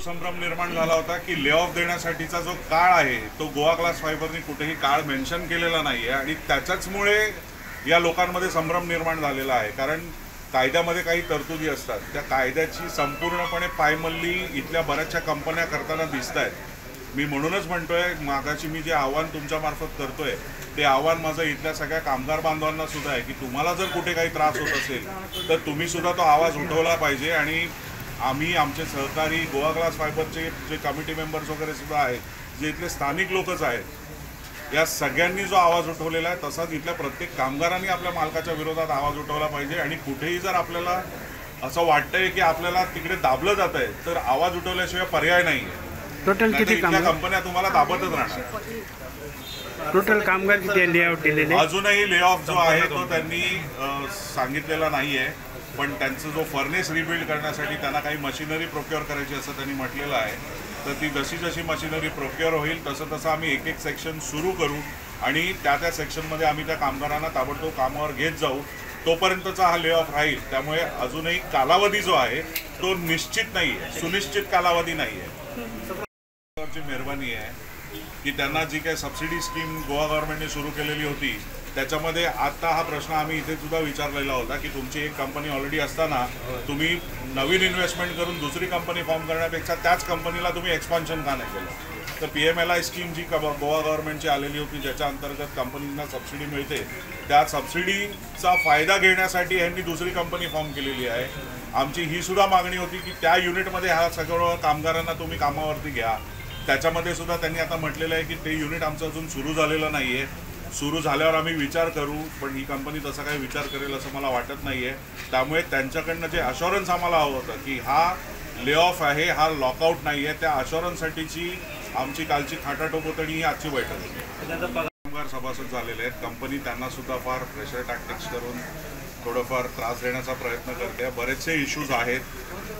संभ्रम निर्माण झाला होता की ले ऑफ देण्यासाठीचा जो काळ आहे तो गोवा ग्लास फायबरने कुठेही काळ मेन्शन केलेला नाहीये आणि त्याच्याचमुळे या लोकांमध्ये संभ्रम निर्माण झालेला आहे। कारण कायद्यामध्ये काही तरतुदी असतात, त्या कायद्याची संपूर्णपणे पायमल्ली इथल्या बऱ्याचशा कंपन्या करताना दिसत आहेत। मी म्हणूनच म्हणतोय, मागाची मी जे आव्हान तुमच्या मार्फत करतोय ते आव्हान माझं इथल्या सगळ्या कामगार बांधवांना सुद्धा आहे की तुम्हाला जर कुठे काही त्रास होत असेल तर तुम्ही सुद्धा तो आवाज उठवला पाहिजे। आणि आम्ही आमचे सहकारी गोवा ग्लास फायबरचे जे कमिटी मेंबर्स वगैरे सुद्धा आहेत, जे इथले स्थानिक लोकच आहेत, या सगळ्यांनी जो आवाज उठवलेला आहे तसाच इथल्या प्रत्येक कामगारांनी आपल्या मालकाच्या विरोधात आवाज उठवला पाहिजे। आणि कुठेही जर आपल्याला असं वाटतंय की आपल्याला तिकडे दाबलं जात आहे तर आवाज उठवल्याशिवाय पर्याय नाही आहे। टोटल किती कंपन्या तुम्हाला दाबतच राहणार। टोटल कामगार किती लेआउट दिलेले? अजूनही ले ऑफ जो आहे तो त्यांनी सांगितलेला नाही आहे, पण त्यांचं जो फर्नेस रिबिल्ड करण्यासाठी त्यांना काही मशिनरी प्रोक्युअर करायची असं त्यांनी म्हटलेलं आहे। तर ती जशी जशी मशिनरी प्रोक्युअर होईल तसं तसं आम्ही एक एक सेक्शन सुरू करू आणि त्या सेक्शनमध्ये आम्ही त्या कामगारांना ताबडतोब कामावर घेत जाऊ। तोपर्यंतचा हा ले ऑफ राहील, त्यामुळे अजूनही कालावधी जो आहे तो निश्चित नाही आहे, सुनिश्चित कालावधी नाही आहे। मेहरबानी आहे की त्यांना जी काही सबसिडी स्कीम गोवा गव्हर्नमेंटने सुरू केलेली होती त्याच्यामध्ये आता हा प्रश्न आम्ही इथे सुद्धा विचारलेला होता की तुमची एक कंपनी ऑलरेडी असताना तुम्ही नवीन इन्व्हेस्टमेंट करून दुसरी कंपनी फॉर्म करण्यापेक्षा त्याच कंपनीला तुम्ही एक्सपान्शन का नाही केलं। तर PMLI स्कीम जी गोवा गव्हर्नमेंटची आलेली होती ज्याच्या अंतर्गत कंपनींना सबसिडी मिळते, त्या सबसिडीचा फायदा घेण्यासाठी यांनी दुसरी कंपनी फॉर्म केलेली आहे। आमची ही सुद्धा मागणी होती की त्या युनिटमध्ये ह्या सगळं कामगारांना तुम्ही कामावरती घ्या। त्याच्यामध्ये सुद्धा त्यांनी आता म्हटलेलं आहे की ते युनिट आमचं अजून सुरू झालेलं नाही आहे, सुरू झाल्यावर आम्ही विचार करू, पण ही कंपनी तसा काही विचार करेल असं मला वाटत नाही आहे। त्यामुळे त्यांच्याकडनं जे अश्युरन्स आम्हाला हवं होतं की हा ले ऑफ आहे, हा लॉकआउट नाही आहे, त्या अश्युरन्ससाठीची आमची कालची खाटाटोपतणी ही आजची बैठक होती। कामगार सभासद झालेले आहेत, कंपनी त्यांना सुद्धा फार प्रेशर टॅक्टिक्स करून थोडंफार त्रास देण्याचा प्रयत्न करते। बरेचसे इश्यूज आहेत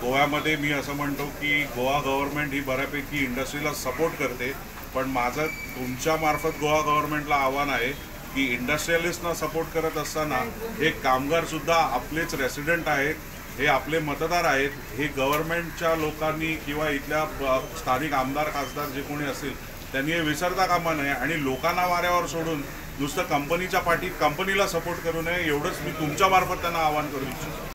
गोव्यामध्ये। मी असं म्हणतो की गोवा गव्हर्नमेंट ही बऱ्यापैकी इंडस्ट्रीला सपोर्ट करते, पण माझं तुमच्या मार्फत गोवा गव्हर्नमेंटला आव्हान आहे की इंडस्ट्रियलिस्टना सपोर्ट करत असताना हे कामगारसुद्धा आपलेच रेसिडेंट आहेत, हे आपले मतदार आहेत, हे गव्हर्नमेंटच्या लोकांनी किंवा इथल्या स्थानिक आमदार खासदार जे कोणी असतील त्यांनी हे विसरता कामा नये आणि लोकांना वाऱ्यावर सोडून नुसतं कंपनीच्या पाठीत कंपनीला सपोर्ट करू नये, एवढंच मी तुमच्या मार्फत त्यांना आवाहन करू इच्छितो।